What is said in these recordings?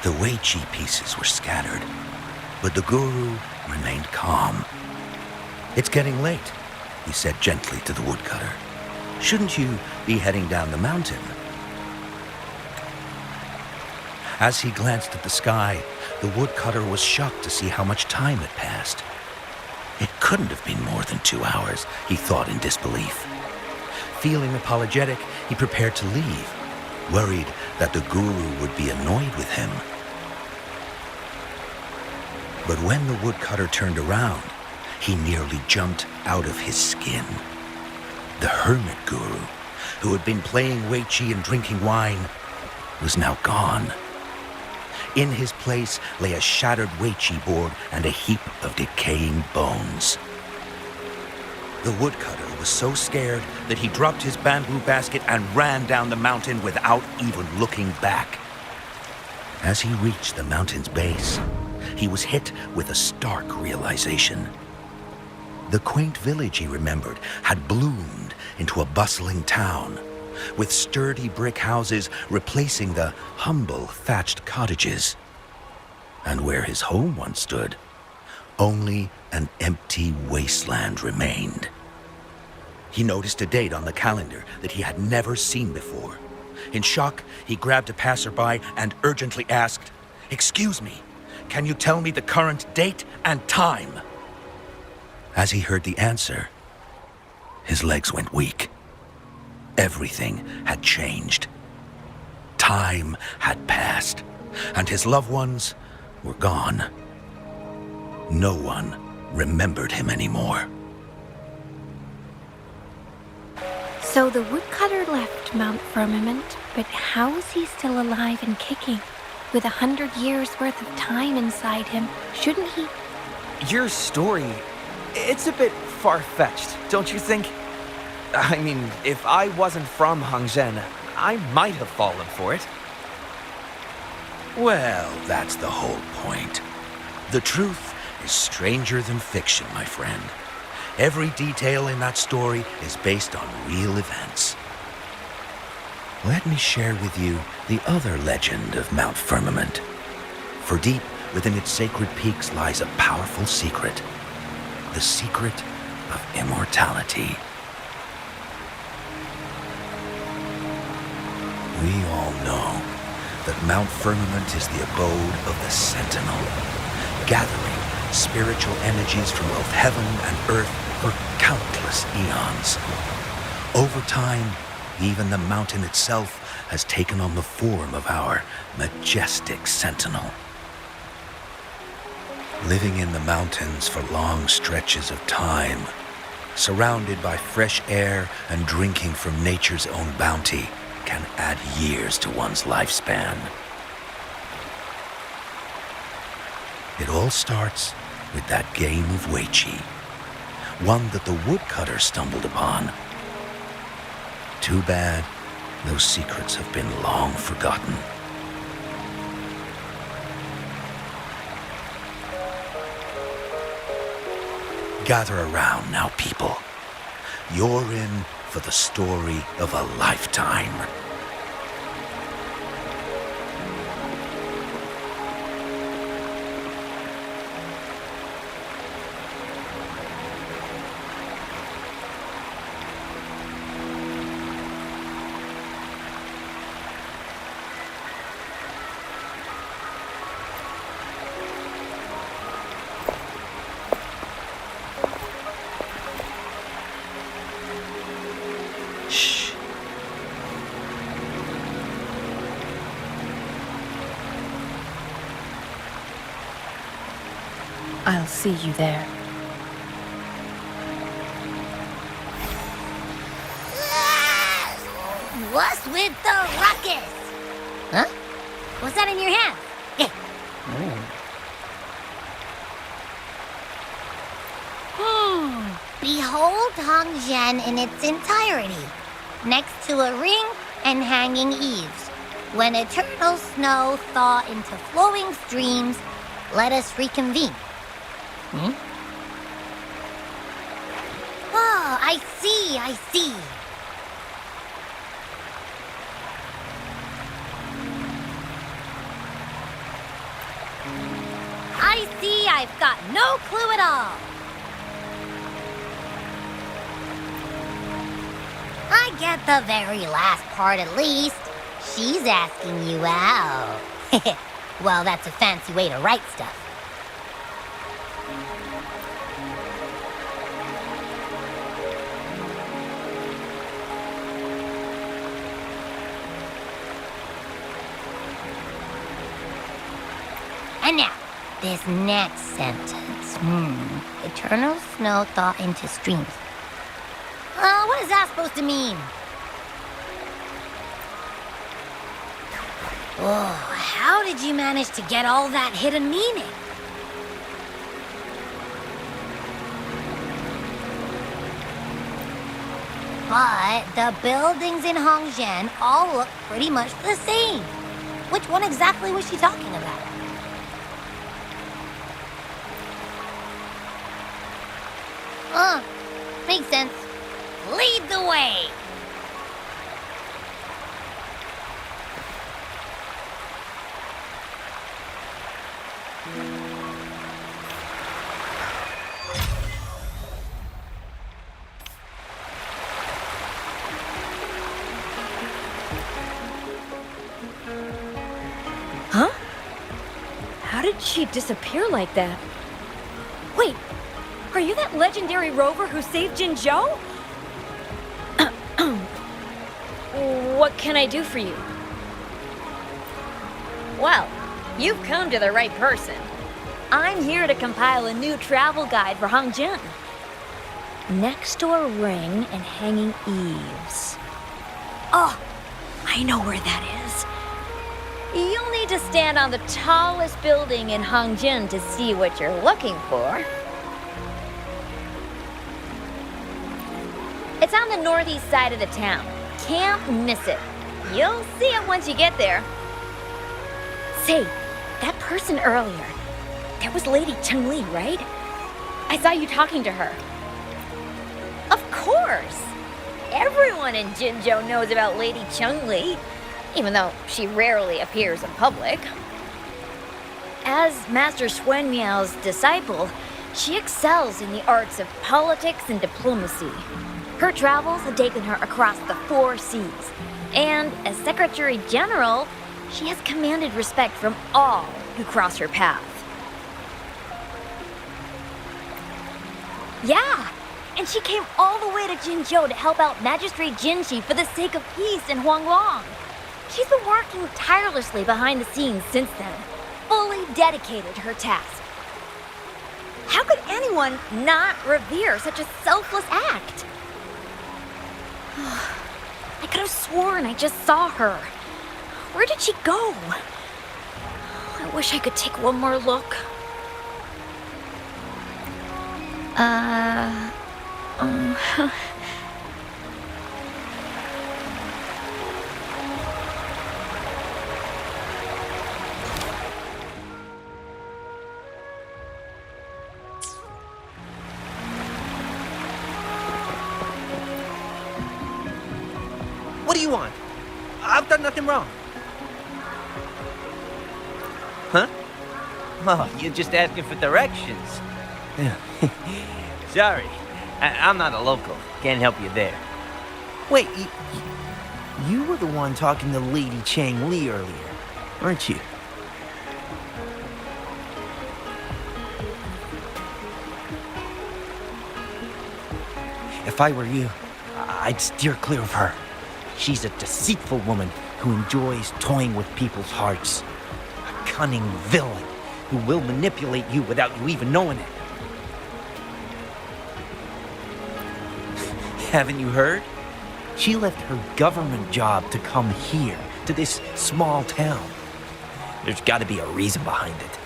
The Weiqi pieces were scattered, but the guru remained calm. "It's getting late," he said gently to the woodcutter. "Shouldn't you be heading down the mountain?" As he glanced at the sky, the woodcutter was shocked to see how much time had passed. It couldn't have been more than 2 hours, he thought in disbelief. Feeling apologetic, he prepared to leave, worried that the guru would be annoyed with him. But when the woodcutter turned around, he nearly jumped out of his skin. The hermit guru, who had been playing Weiqi and drinking wine, was now gone. In his place lay a shattered Weiqi board and a heap of decaying bones. The woodcutter was so scared that he dropped his bamboo basket and ran down the mountain without even looking back. As he reached the mountain's base, he was hit with a stark realization. The quaint village he remembered had bloomed into a bustling town, with sturdy brick houses replacing the humble thatched cottages. And where his home once stood, only an empty wasteland remained. He noticed a date on the calendar that he had never seen before. In shock, he grabbed a passerby and urgently asked, "Excuse me, can you tell me the current date and time?" As he heard the answer, his legs went weak. Everything had changed. Time had passed, and his loved ones were gone. No one remembered him anymore. So the woodcutter left Mount Firmament, but how is he still alive and kicking? With 100 years worth of time inside him, shouldn't he? Your story, it's a bit far-fetched, don't you think? I mean, if I wasn't from Hongzhen, I might have fallen for it. Well, that's the whole point. The truth is stranger than fiction, my friend. Every detail in that story is based on real events. Let me share with you the other legend of Mount Firmament. For deep within its sacred peaks lies a powerful secret. The secret of immortality. We all know that Mount Firmament is the abode of the Sentinel, gathering spiritual energies from both heaven and earth for countless eons. Over time, even the mountain itself has taken on the form of our majestic Sentinel. Living in the mountains for long stretches of time, surrounded by fresh air and drinking from nature's own bounty, can add years to one's lifespan. It all starts with that game of Weiqi, one that the woodcutter stumbled upon. Too bad those secrets have been long forgotten. Gather around now, people. You're in for the story of a lifetime. Shh. I'll see you there. What's with the ruckus? Huh? What's that in your hand? Behold Hongzhen in its entirety, next to a ring and hanging eaves. When eternal snow thaw into flowing streams, let us reconvene. Oh, I see. I've got no clue at all. I get the very last part at least. She's asking you out. Well, that's a fancy way to write stuff. And now, this next sentence. Eternal snow thaw into streams. What is that supposed to mean? Oh, how did you manage to get all that hidden meaning? But the buildings in Hongzhen all look pretty much the same. Which one exactly was she talking about? Makes sense. Lead the way! Huh? How did she disappear like that? Wait, are you that legendary rover who saved Jinzhou? What can I do for you? Well, you've come to the right person. I'm here to compile a new travel guide for Hongzhen. Next door ring and hanging eaves. Oh, I know where that is. You'll need to stand on the tallest building in Hongzhen to see what you're looking for. It's on the northeast side of the town. Can't miss it. You'll see it once you get there. Say, that person earlier, that was Lady Changli, right? I saw you talking to her. Of course! Everyone in Jinzhou knows about Lady Changli, even though she rarely appears in public. As Master Xuan Miao's disciple, she excels in the arts of politics and diplomacy. Her travels have taken her across the 4 seas, and as Secretary General, she has commanded respect from all who cross her path. Yeah, and she came all the way to Jinzhou to help out Magistrate Jinshi for the sake of peace in Huanglong. She's been working tirelessly behind the scenes since then, fully dedicated to her task. How could anyone not revere such a selfless act? I could have sworn I just saw her. Where did she go? I wish I could take one more look. What do you want? I've done nothing wrong. Huh? Oh, you're just asking for directions. Sorry, I'm not a local. Can't help you there. Wait, you were the one talking to Lady Changli earlier, weren't you? If I were you, I'd steer clear of her. She's a deceitful woman who enjoys toying with people's hearts. A cunning villain who will manipulate you without you even knowing it. Haven't you heard? She left her government job to come here, to this small town. There's got to be a reason behind it.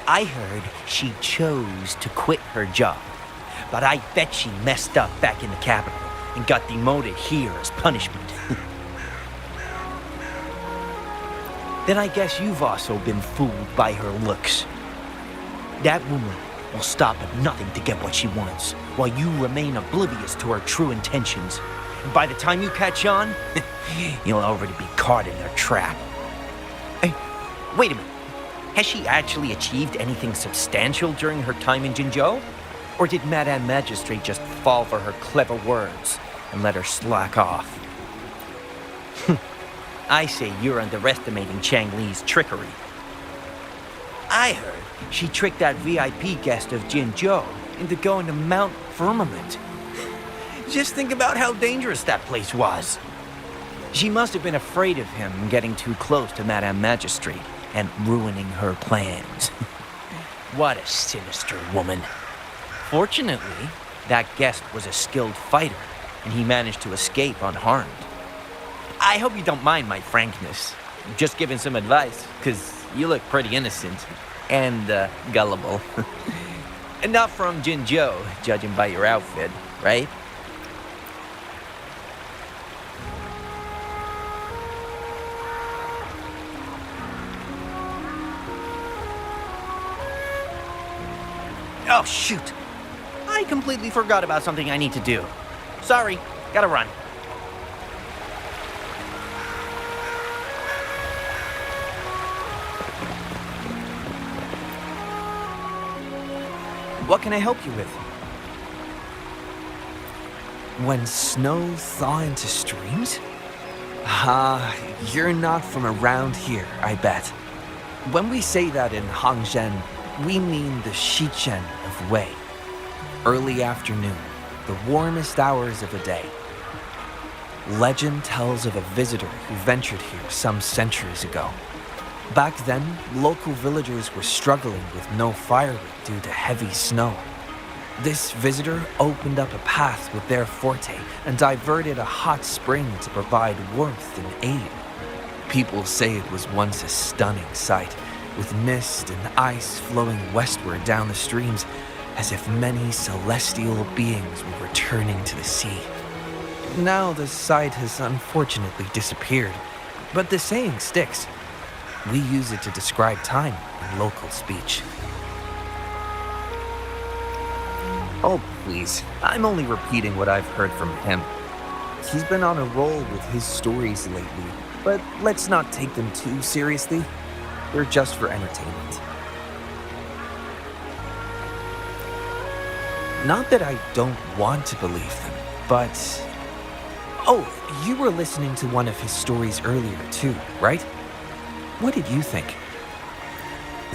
I heard she chose to quit her job, but I bet she messed up back in the capital and got demoted here as punishment. Then I guess you've also been fooled by her looks. That woman will stop at nothing to get what she wants, while you remain oblivious to her true intentions. And by the time you catch on, you'll already be caught in their trap. Hey, wait a minute. Has she actually achieved anything substantial during her time in Jinzhou? Or did Madame Magistrate just fall for her clever words and let her slack off? I say you're underestimating Changli's trickery. I heard she tricked that VIP guest of Jinzhou into going to Mount Firmament. Just think about how dangerous that place was. She must have been afraid of him getting too close to Madame Magistrate and ruining her plans. What a sinister woman. Fortunately, that guest was a skilled fighter, and he managed to escape unharmed. I hope you don't mind my frankness. Just giving some advice, because you look pretty innocent and gullible. And not from Jinzhou, judging by your outfit, right? Oh, shoot. I completely forgot about something I need to do. Sorry, gotta run. What can I help you with? When snow thaw into streams? You're not from around here, I bet. When we say that in Hangzhen, we mean the Shichen of Wei. Early afternoon, the warmest hours of the day. Legend tells of a visitor who ventured here some centuries ago. Back then, local villagers were struggling with no firewood due to heavy snow. This visitor opened up a path with their forte and diverted a hot spring to provide warmth and aid. People say it was once a stunning sight, with mist and ice flowing westward down the streams, as if many celestial beings were returning to the sea. Now the sight has unfortunately disappeared, but the saying sticks. We use it to describe time in local speech. Oh, please. I'm only repeating what I've heard from him. He's been on a roll with his stories lately, but let's not take them too seriously. They're just for entertainment. Not that I don't want to believe them, but... Oh, you were listening to one of his stories earlier too, right? What did you think?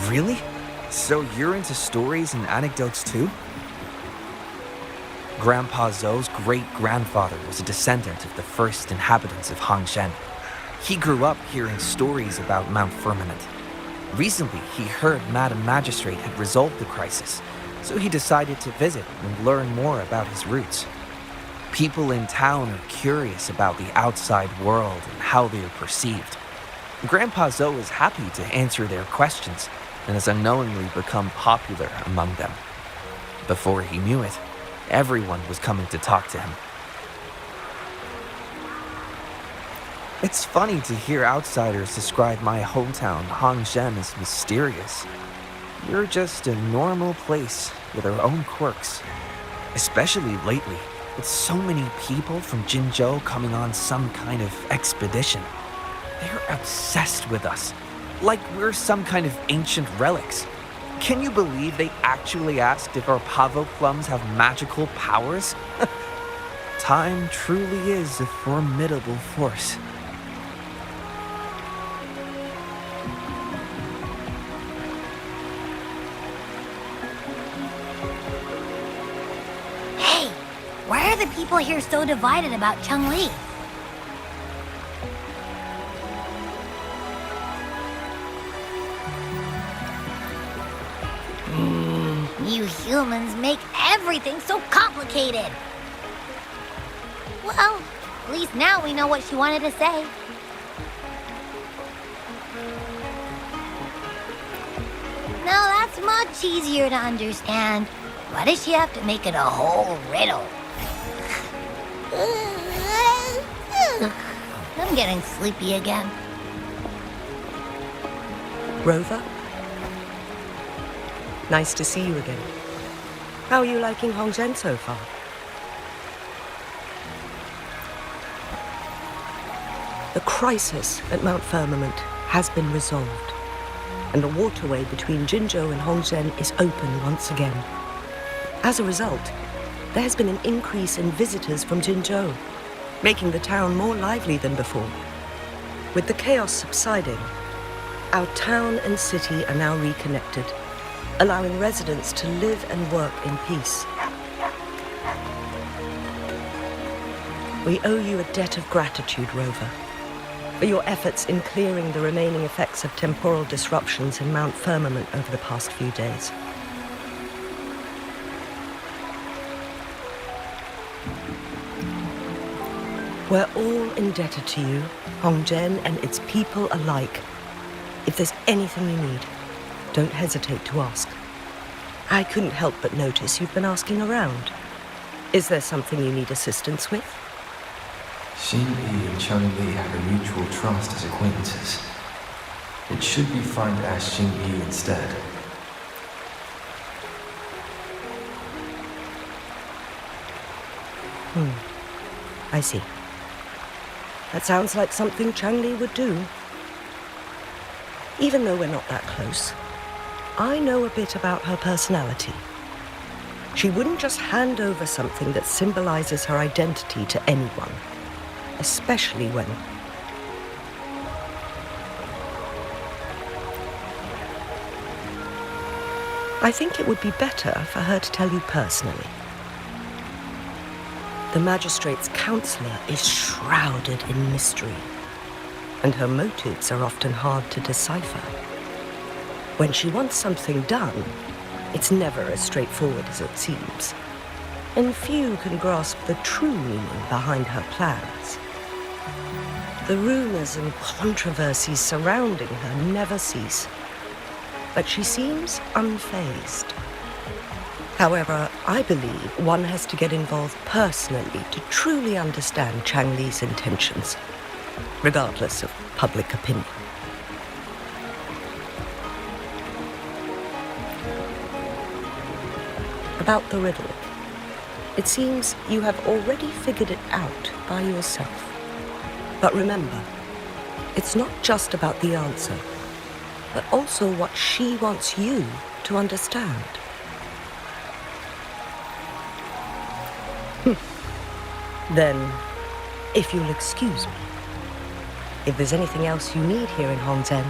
Really? So you're into stories and anecdotes too? Grandpa Zhou's great-grandfather was a descendant of the first inhabitants of Hangzhen. He grew up hearing stories about Mount Firmament. Recently, he heard Madame Magistrate had resolved the crisis, so he decided to visit and learn more about his roots. People in town are curious about the outside world and how they are perceived. Grandpa Zhou is happy to answer their questions and has unknowingly become popular among them. Before he knew it, everyone was coming to talk to him. It's funny to hear outsiders describe my hometown, Hangzhen, as mysterious. You're just a normal place with our own quirks. Especially lately, with so many people from Jinzhou coming on some kind of expedition. They're obsessed with us, like we're some kind of ancient relics. Can you believe they actually asked if our pavo plums have magical powers? Time truly is a formidable force. Hey, why are the people here so divided about Changli? You humans make everything so complicated. Well, at least now we know what she wanted to say. Now that's much easier to understand. Why does she have to make it a whole riddle? I'm getting sleepy again. Rover? Nice to see you again. How are you liking Hangzhen so far? The crisis at Mount Firmament has been resolved. and the waterway between Jinzhou and Hongzhen is open once again. As a result, there has been an increase in visitors from Jinzhou, making the town more lively than before. With the chaos subsiding, our town and city are now reconnected, allowing residents to live and work in peace. We owe you a debt of gratitude, Rover, for your efforts in clearing the remaining effects of temporal disruptions in Mount Firmament over the past few days. We're all indebted to you, Hongzhen and its people alike. If there's anything you need, don't hesitate to ask. I couldn't help but notice you've been asking around. Is there something you need assistance with? Changli and Changli have a mutual trust as acquaintances. It should be fine to ask Changli instead. I see. That sounds like something Changli would do. Even though we're not that close, I know a bit about her personality. She wouldn't just hand over something that symbolizes her identity to anyone, especially when... I think it would be better for her to tell you personally. The magistrate's counselor is shrouded in mystery, and her motives are often hard to decipher. When she wants something done, it's never as straightforward as it seems, and few can grasp the true meaning behind her plans. The rumors and controversies surrounding her never cease, but she seems unfazed. However, I believe one has to get involved personally to truly understand Changli's intentions, regardless of public opinion. About the riddle, it seems you have already figured it out by yourself. But remember, it's not just about the answer, but also what she wants you to understand. Then, if you'll excuse me, if there's anything else you need here in Hongzhen,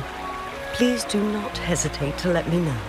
please do not hesitate to let me know.